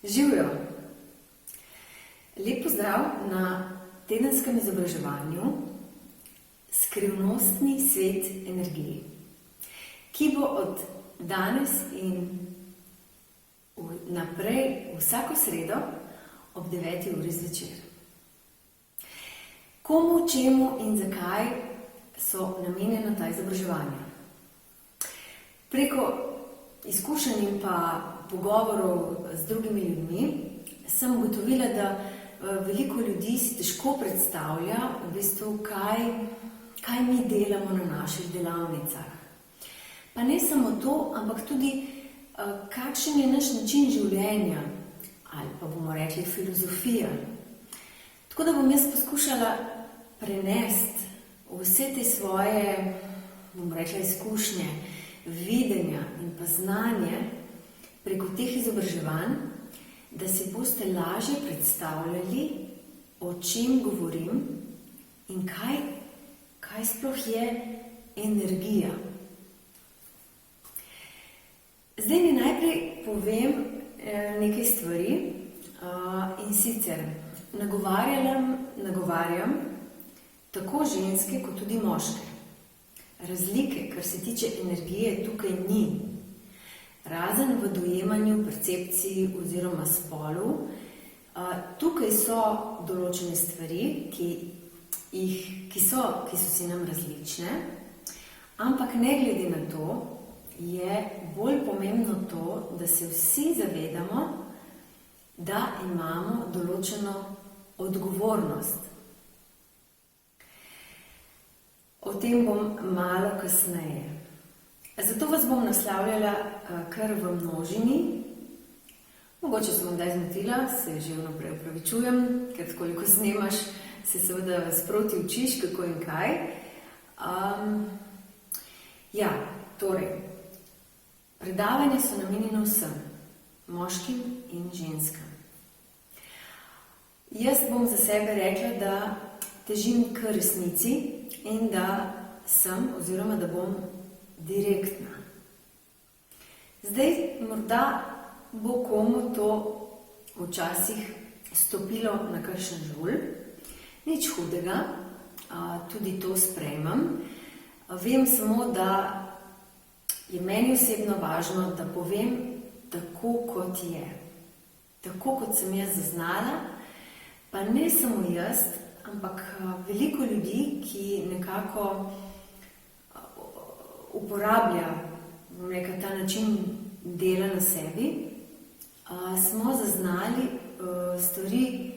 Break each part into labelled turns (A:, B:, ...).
A: Živjo! Lep pozdrav na tedenskem izobraževanju Skrivnostni svet energiji, ki bo od danes in naprej vsako sredo ob 9. uri zvečer. Komu, čemu in zakaj so namenjena ta izobraževanja? Preko izkušenj in pa pogovorov z drugimi ljudmi sem ugotovila, da veliko ljudi si težko predstavlja, v bistvu, kaj mi delamo na naših delavnicah. Pa ne samo to, ampak tudi kakšen je naš način življenja, ali pa bomo rekli filozofija. Tako da bom jaz poskušala prenesti vse te svoje, bomo rekla, izkušnje, videnja in pa znanje preko teh izobraževanj, da si boste lažje predstavljali, o čem govorim in kaj sploh je energija. Zdaj mi najprej povem nekaj stvari in sicer nagovarjam tako ženske kot tudi moške. Razlike, kar se tiče energije, tukaj ni. Razen v dojemanju, percepciji oziroma spolu. Tukaj so določene stvari, ki so si nam različne, ampak ne glede na to, je bolj pomembno to, da se vsi zavedamo, da imamo določeno odgovornost. O tem bom malo kasneje. Zato vas bom naslavljala kar v množini. Mogoče sem kdaj zmotila, se že vnaprej opravičujem, ker koliko snemaš, se seveda sproti učiš, kako in kaj. Torej, predavanja so namenjena vsem, moškim in ženskam. Jaz bom za sebe rekla, da težim k resnici in da sem oziroma da bom direktna. Zdaj, morda bo komu to včasih stopilo na kakšen žulj, nič hudega, tudi to sprejmem. Vem samo, da je meni osebno važno, da povem tako, kot je. Tako, kot sem jaz zaznala, pa ne samo jaz, ampak veliko ljudi, ki nekako uporablja ta način dela na sebi, smo zaznali stvari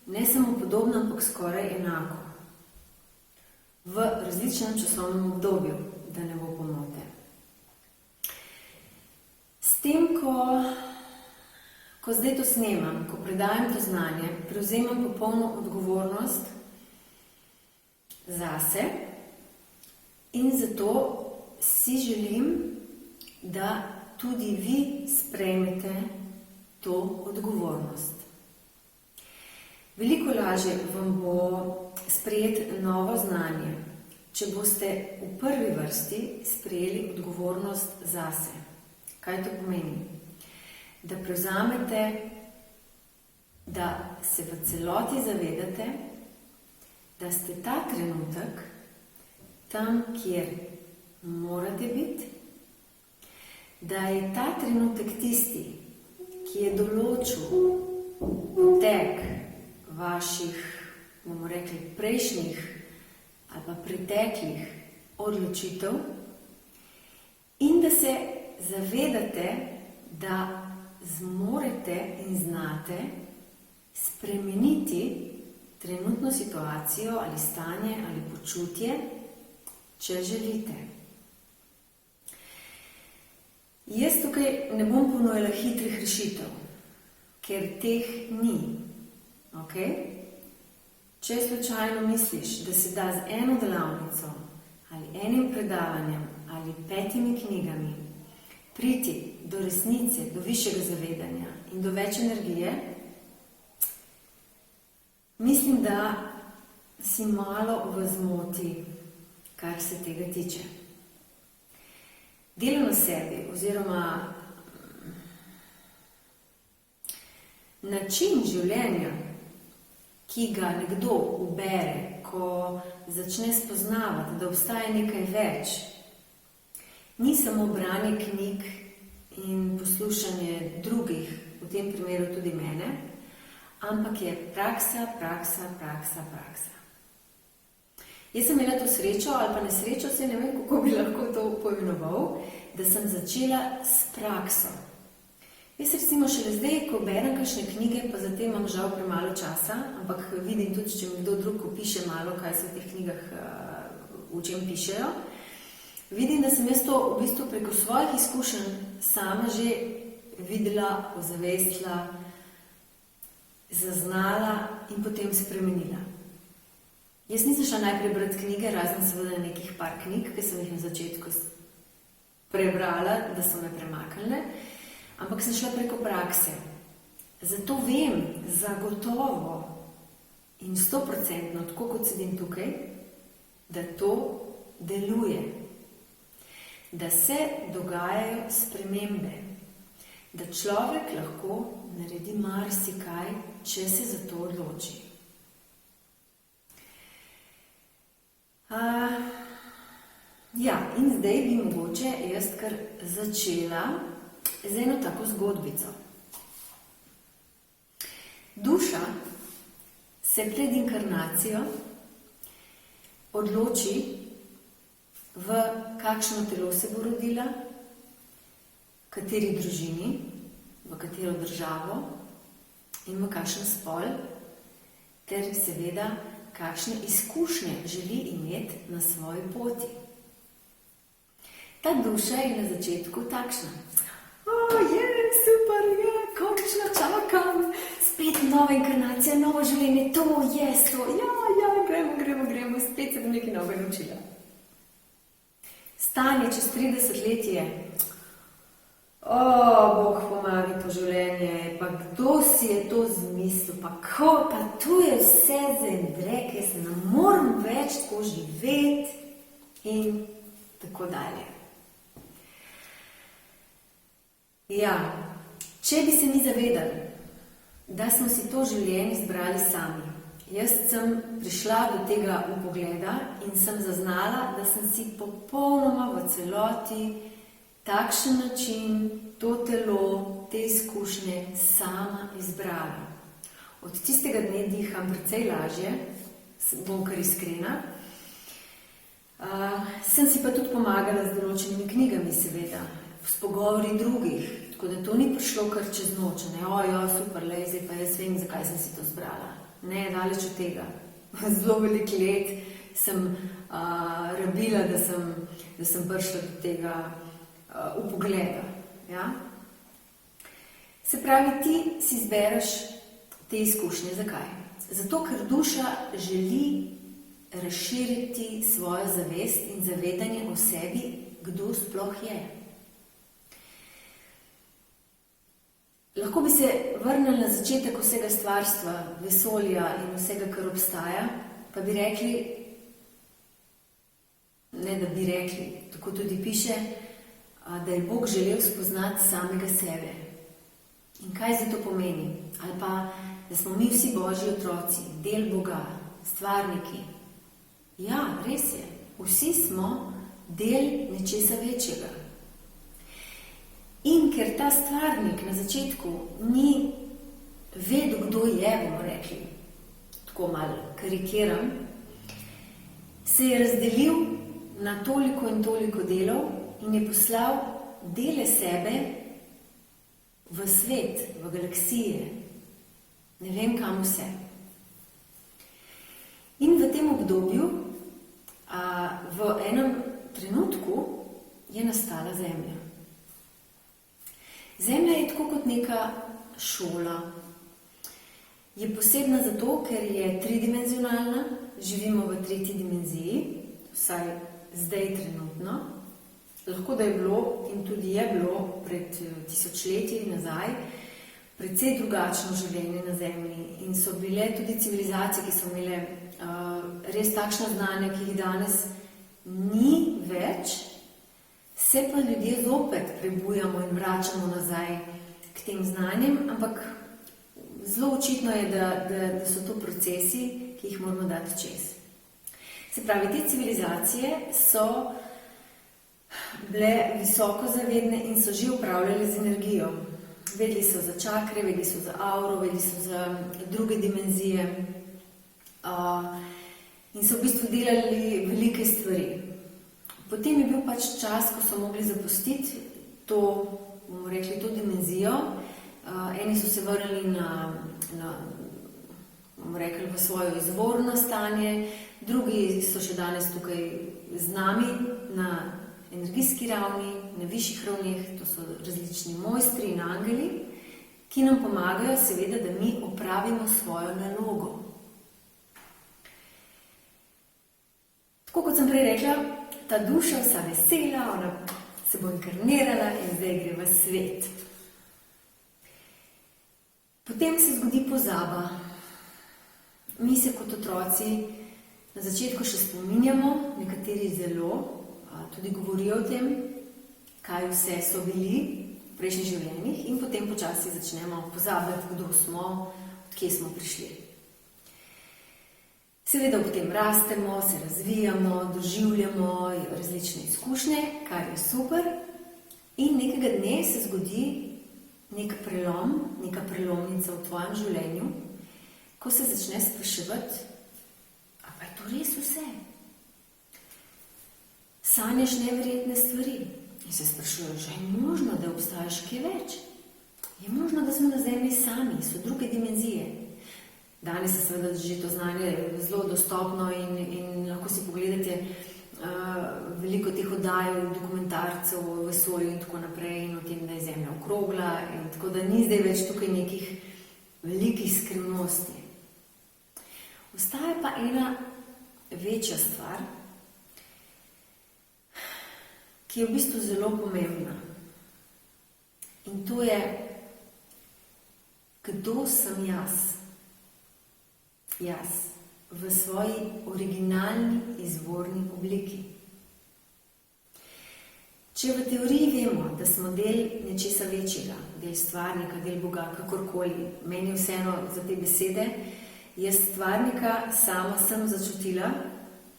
A: ne samo podobno, ampak skoraj enako. V različnem časovnem obdobju, da ne bo pomote. S tem, ko zdaj to snemam, ko predajam to znanje, prevzemam popolno odgovornost zase in zato si želim, da tudi vi sprejmete to odgovornost. Veliko lažje vam bo sprejeti novo znanje, če boste v prvi vrsti sprejeli odgovornost zase. Kaj to pomeni? Da prevzamete, da se v celoti zavedate, da ste ta trenutek tam, kjer morate biti, da je ta trenutek tisti, ki je določil potek vaših, bomo rekli, prejšnjih ali pa preteklih odločitev in da se zavedate, da zmorete in znate spremeniti trenutno situacijo ali stanje ali počutje, če želite. Jaz tukaj ne bom ponujala hitrih rešitev, ker teh ni. Okay? Če slučajno misliš, da se da z eno delavnico ali enim predavanjem ali 5 knjigami priti do resnice, do višjega zavedanja in do več energije, mislim, da si malo v zmoti, kar se tega tiče. Delo na sebi oziroma način življenja, ki ga nekdo ubere, ko začne spoznavati, da obstaja nekaj več, ni samo branje knjig in poslušanje drugih, v tem primeru tudi mene, ampak je praksa. Jaz sem imela to srečo ali pa nesrečo, se ne vem, kako bi lahko to poimenoval, da sem začela s prakso. Jaz recimo šele zdaj, ko berem kakšne knjige, pa za te imam žal premalo časa, ampak vidim tudi, če mi kdo drug opiše malo, kaj se v teh knjigah, v čem pišejo, vidim, da sem jaz to v bistvu preko svojih izkušenj sama že videla, ozavestila, zaznala in potem spremenila. Jaz nisem šla najprej brati knjige, razen seveda nekih par knjig, ki sem jih na začetku prebrala, da so me premaknile, ampak sem šla preko prakse. Zato vem zagotovo in 100%, tako kot sedim tukaj, da to deluje, da se dogajajo spremembe, da človek lahko naredi marsikaj, če se za to odloči. In zdaj bi mogoče jaz kar začela z eno tako zgodbico. Duša se pred inkarnacijo odloči, v kakšno telo se bo rodila, v kateri družini, v katero državo in v kakšen spol, ter seveda kakšne izkušnje želi imeti na svoji poti. Ta duša je na začetku takšna. Super, končno čakam, spet nova inkarnacija, novo življenje, to je to, gremo, spet se bom nekaj novega naučila. Stanje čez 30 let je, Bog pomagi to življenje, pa kdo si je to zmislil, pa tu je vse zendrek, jaz ne morem več tako živeti in tako dalje. Če bi se mi zavedali, da smo si to življenje izbrali sami, jaz sem prišla do tega vpogleda in sem zaznala, da sem si popolnoma v celoti takšen način, to telo, te izkušnje sama izbrala. Od tistega dne diham precej lažje, bom kar iskrena. Sem si pa tudi pomagala z določenimi knjigami, seveda, s pogovori drugih, tako da to ni prišlo kar čez noč, super, zdaj pa jaz vem, zakaj sem si to zbrala. Ne, daleč od tega. Zelo veliko let sem rabila, da sem prišla do tega vpogleda. Se pravi, ti si izbereš te izkušnje. Zakaj? Zato, ker duša želi razširiti svojo zavest in zavedanje o sebi, kdo sploh je. Lahko bi se vrnili na začetek vsega stvarstva, vesolja in vsega, kar obstaja, pa bi rekli, ne da bi rekli, tako tudi piše, da je Bog želel spoznati samega sebe. In kaj za to pomeni? Ali pa, da smo mi vsi Božji otroci, del Boga, stvarniki. Ja, res je, vsi smo del nečesa večjega. In ker ta stvarnik na začetku ni vedel, kdo je, bomo rekli, tako malo karikiram, se je razdelil na toliko in toliko delov in je poslal dele sebe v svet, v galaksije, ne vem kam vse. In v tem obdobju, v enem trenutku, je nastala Zemlja. Zemlja je tako kot neka šola. Je posebna zato, ker je tridimenzionalna, živimo v tretji dimenziji, vsaj zdaj trenutno. Lahko da je bilo in tudi je bilo pred tisočletji nazaj precej drugačno življenje na Zemlji. In so bile tudi civilizacije, ki so imele res takšna znanja, ki jih danes ni več, se pa ljudje zopet prebujamo in vračamo nazaj k tem znanjem, ampak zelo očitno je, da so to procesi, ki jih moramo dati čez. Se pravi, te civilizacije so bile visoko zavedne in so že upravljali z energijo. Vedeli so za čakre, vedeli so za auro, vedeli so za druge dimenzije in so v bistvu delali velike stvari. Potem je bil pač čas, ko so mogli zapustiti to, bomo rekli, to dimenzijo. Eni so se vrnili bomo rekli, v svojo izvorno stanje, drugi so še danes tukaj z nami na energijski ravni, na višjih ravneh, to so različni mojstri in angeli, ki nam pomagajo seveda, da mi opravimo svojo nalogo. Tako kot sem prej rekla, ta duša vsa vesela, ona se bo inkarnirala in zdaj gre v svet. Potem se zgodi pozaba. Mi se kot otroci na začetku še spominjamo, nekateri zelo, tudi govorijo o tem, kaj vse so bili v prejšnjih življenjih in potem počasi začnemo pozabljati, kdo smo, od kje smo prišli. Seveda potem rastemo, se razvijamo, doživljamo različne izkušnje, kar je super, in nekega dne se zgodi nek prelom, neka prelomnica v tvojem življenju, ko se začne spraševati, a pa je to res vse? Sanjaš neverjetne stvari in se sprašuješ, že je možno, da obstajaš kaj več? Je možno, da smo na Zemlji sami, so druge dimenzije? Danes je seveda že to znanje zelo dostopno in lahko si pogledate veliko teh oddaj, dokumentarcev o vesolju in tako naprej in o tem, da je Zemlja okrogla in tako, da ni zdaj več tukaj nekih velikih skrivnosti. Ostaja pa ena večja stvar, ki je v bistvu zelo pomembna. In to je, kdo sem jaz? Jaz v svoji originalni izvorni obliki. Če v teoriji vemo, da smo del nečesa večjega, del stvarnika, del Boga, kakorkoli, meni vseeno za te besede, jaz stvarnika sama sem začutila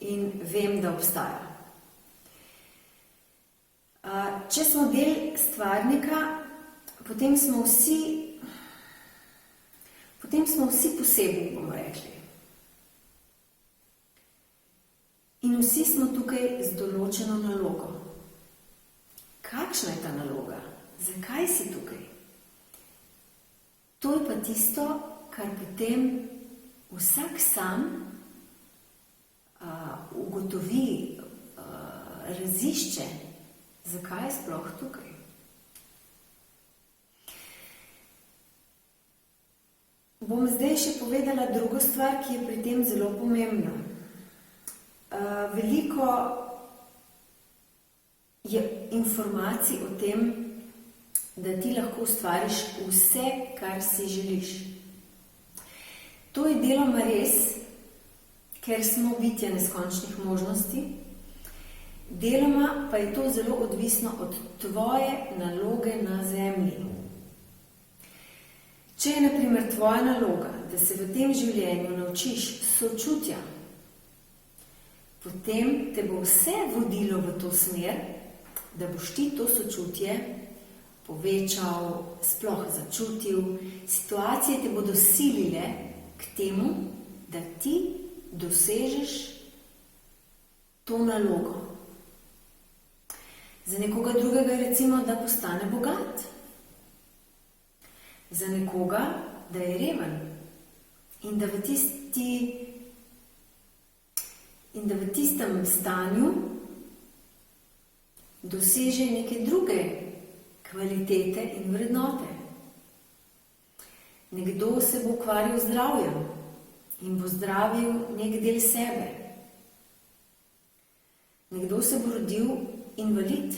A: in vem, da obstaja. Če smo del stvarnika, potem smo vsi posebni, bomo rekli. In vsi smo tukaj z določeno nalogo. Kakšna je ta naloga? Zakaj si tukaj? To je pa tisto, kar potem vsak sam ugotovi, razišče, zakaj je sploh tukaj. Bom zdaj še povedala drugo stvar, ki je pri tem zelo pomembna. Veliko je informacij o tem, da ti lahko ustvariš vse, kar si želiš. To je deloma res, ker smo bitja neskončnih možnosti, deloma pa je to zelo odvisno od tvoje naloge na Zemlji. Če je na primer tvoja naloga, da se v tem življenju naučiš sočutja, potem te bo vse vodilo v to smer, da boš ti to sočutje povečal, sploh začutil, situacije te bodo silile k temu, da ti dosežeš to nalogo. Za nekoga drugega recimo, da postane bogat. Za nekoga, da je reven in da v tistem stanju doseže neke druge kvalitete in vrednote. Nekdo se bo ukvarjal z zdravjem in bo zdravil nek del sebe. Nekdo se bo rodil invalid.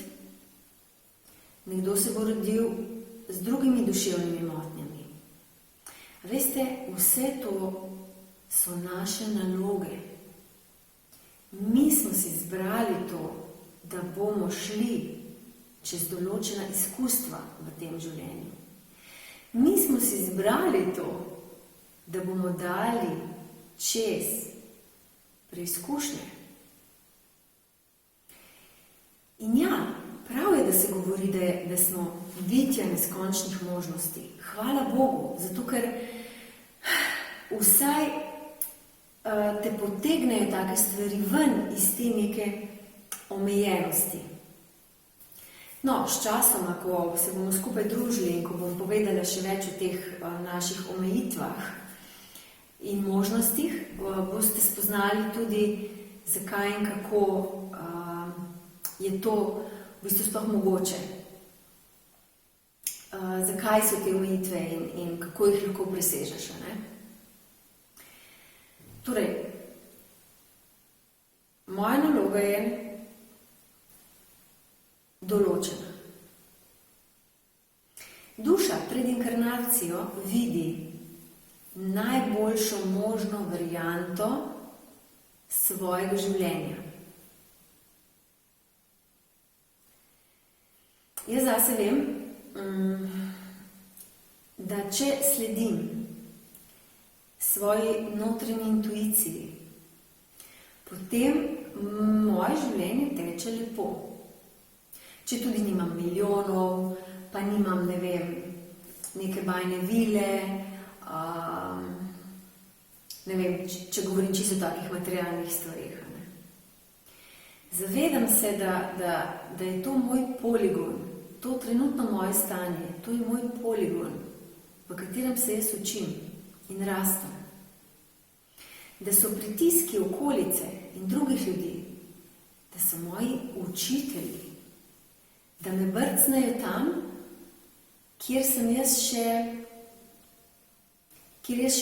A: Nekdo se bo rodil z drugimi duševnimi motnjami. Veste, vse to so naše naloge. Mi smo si izbrali to, da bomo šli čez določena izkustva v tem življenju. Mi smo si izbrali to, da bomo dali čez preizkušnje. In ja, prav je, da se govori, da smo bitja neskončnih možnosti. Hvala Bogu, zato ker vsaj te potegnejo take stvari ven iz te neke omejenosti. No, s časoma, ko se bomo skupaj družili in ko bom povedala še več o teh naših omejitvah in možnostih, boste spoznali tudi, zakaj in kako je to v bistvu sploh mogoče. Zakaj so te omejitve in kako jih lahko presežeš, ne? Torej, moja naloga je določena. Duša pred inkarnacijo vidi najboljšo možno varianto svojega življenja. Jaz zase vem, da če sledim svoji notranji intuiciji, potem moje življenje teče lepo. Če tudi nimam milijonov, pa nimam, ne vem, neke bajne vile, ne vem, če govorim čisto o takih materialnih stvarih. Zavedam se, da je to moj poligon, to trenutno moje stanje, to je moj poligon, v katerem se jaz učim in rastem. Da so pritiski okolice in drugih ljudi, da so moji učitelji, da me brcnejo tam, kjer jaz še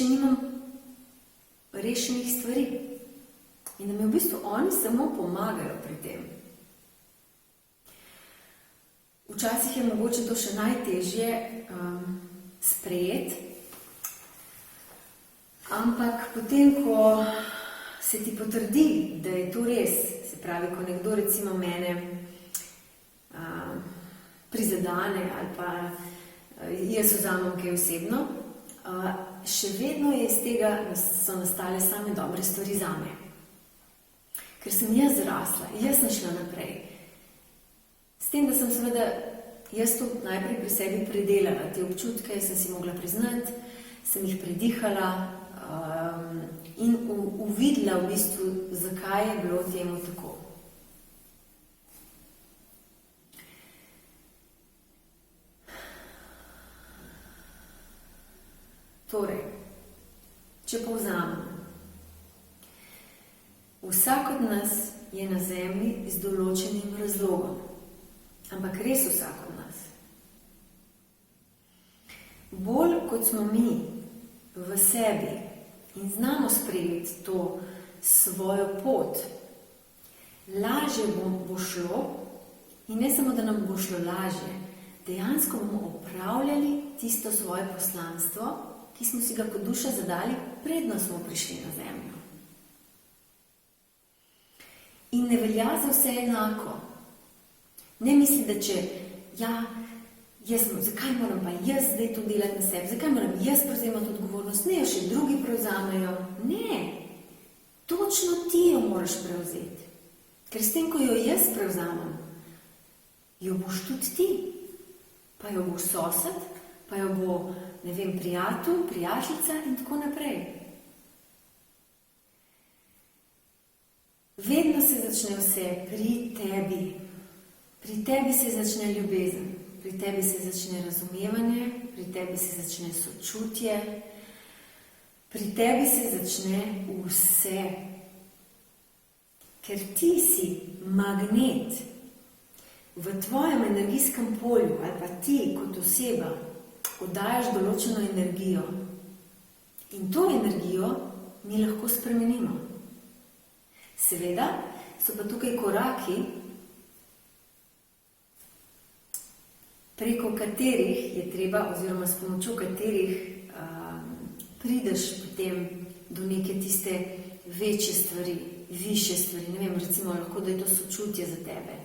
A: nimam rešenih stvari. In da mi v bistvu oni samo pomagajo pri tem. Včasih je mogoče to še najtežje sprejeti, ampak potem, ko se ti potrdi, da je to res, se pravi, ko nekdo recimo mene prizadane ali pa jaz vzamem kaj osebno, še vedno je iz tega so nastale same dobre stvari zame. Ker sem jaz zrasla, jaz sem šla naprej. S tem, da sem seveda jaz to najprej pri sebi predelala, te občutke sem si mogla priznati, sem jih predihala in uvidela v bistvu, zakaj je bilo temu tako. Torej, če povzamem, vsak od nas je na zemlji z določenim razlogom, ampak res vsak od nas. Bolj kot smo mi v sebi in znamo sprejeti to svojo pot, lažje bo šlo in ne samo, da nam bo šlo lažje, dejansko bomo opravljali tisto svoje poslanstvo, ki smo si ga kot duša zadali, predno smo prišli na zemljo. In ne velja za vse enako. Ne misli, da če, zakaj moram pa jaz zdaj to delati na sebi, zakaj moram jaz prevzemati odgovornost, ne, še drugi prevzamejo. Ne, točno ti jo moraš prevzeti. Ker s tem, ko jo jaz prevzamem, jo boš tudi ti. Pa jo boš sosed, pa jo bo, ne vem, prijatelj, prijateljica in tako naprej. Vedno se začne vse pri tebi. Pri tebi se začne ljubezen, pri tebi se začne razumevanje, pri tebi se začne sočutje, pri tebi se začne vse. Ker ti si magnet v tvojem energijskem polju ali pa ti kot oseba oddajaš določeno energijo in to energijo mi lahko spremenimo. Seveda so pa tukaj koraki, preko katerih je treba, oziroma s pomočjo katerih prideš potem do neke tiste večje stvari, višje stvari. Ne vem, recimo lahko, da je to sočutje za tebe,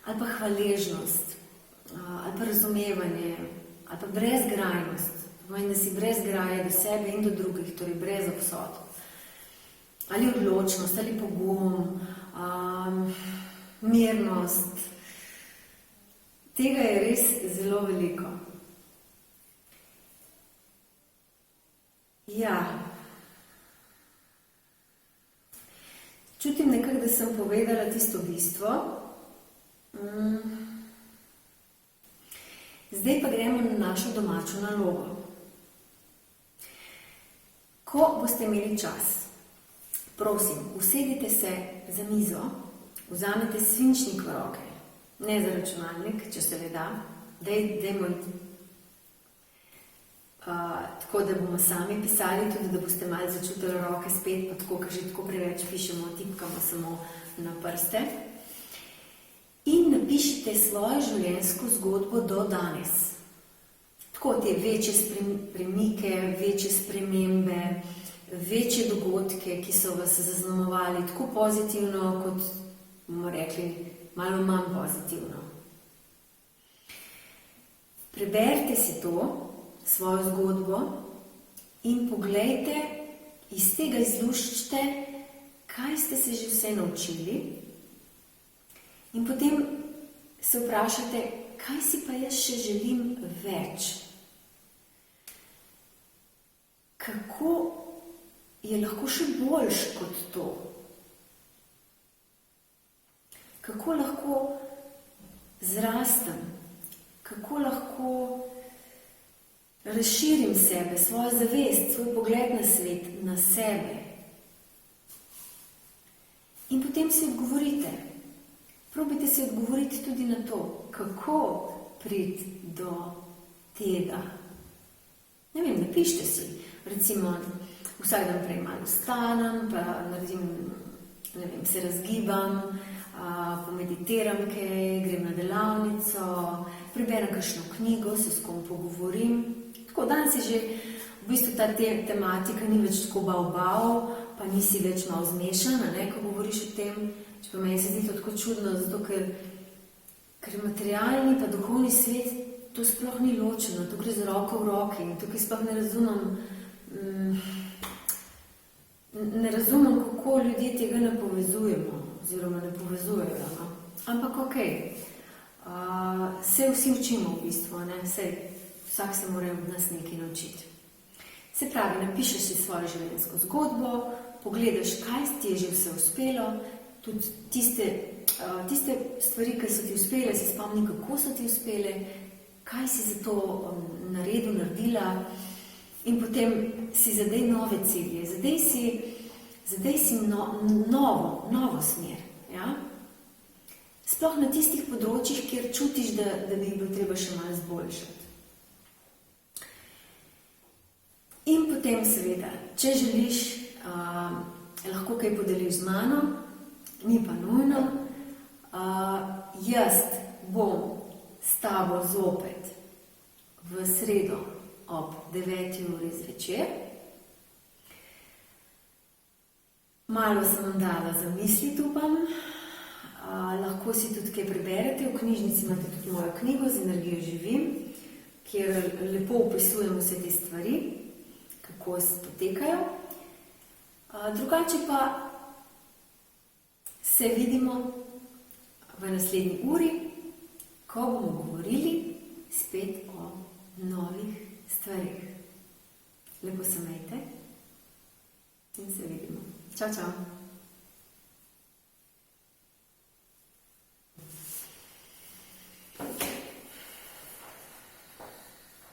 A: ali pa hvaležnost, ali pa razumevanje, ali pa brezgrajnost. in da si brez graje do sebe in do drugih, torej brez obsod. Ali odločnost, ali pogum, mirnost. Tega je res zelo veliko. Ja. Čutim nekako, da sem povedala tisto bistvo. Zdaj pa gremo na našo domačo nalogo. Ko boste imeli čas, prosim, usedite se za mizo, vzamete svinčnik v roke, ne za računalnik, če se le da, dajmo iti. Tako da bomo sami pisali, tudi da boste malo začutili roke spet, pa tako, ker že tako preveč pišemo, tipkamo samo na prste. In napišite svojo življenjsko zgodbo do danes. Tako te večje premike, večje spremembe, večje dogodke, ki so vas zaznamovali tako pozitivno, kot bomo rekli, malo manj pozitivno. Preberite si to, svojo zgodbo in poglejte, iz tega izluščite, kaj ste se že vse naučili in potem se vprašate, kaj si pa jaz še želim več. Kako je lahko še boljš kot to? Kako lahko zrastem? Kako lahko razširim sebe, svojo zavest, svoj pogled na svet, na sebe? In potem si odgovorite. Probajte si odgovoriti tudi na to, kako priti do tega. Ne vem, napište si. Recimo, vsak dan prej malo vstanem, pa naredim, ne vem, se razgibam, pomeditiram kaj, grem na delavnico, preberem kakšno knjigo, se s kom pogovorim. Tako, danes je že v bistvu ta tematika ni več tako bav, pa nisi več malo zmešan, ko govoriš o tem. Če pa meni se zdi to tako čudno, zato ker materialni pa duhovni svet, to sploh ni ločeno, to gre z roko v roki in tukaj sploh ne razumem, kako ljudje tega ne povezujemo, oziroma ne povezujejo. No? Ampak okej, se vsi učimo v bistvu, vsak se mora od nas nekaj naučiti. Se pravi, napišeš si svojo življenjsko zgodbo, pogledaš, kaj ti je že vse uspelo, tudi tiste stvari, ki so ti uspele, se spomni, kako so ti uspele, kaj si za to naredila in potem si zadej nove cilje, zadej si novo smer. Ja? Sploh na tistih področjih, kjer čutiš, da bi bilo treba še malo izboljšati. In potem seveda, če želiš, lahko kaj podeliš z mano, ni pa nujno. Jaz bom s tabo zopet v sredo ob 9. uri zvečer. Malo sem vam dala zamisliti, upam. Lahko si tudi kaj preberete. V knjižnici imate tudi mojo knjigo Z energijo živim, kjer lepo opisujem vse te stvari, kako se potekajo. Drugače pa se vidimo v naslednji uri, ko bomo govorili spet o novih stvarih. Lepo se imejte in se vidimo. Čau, čau.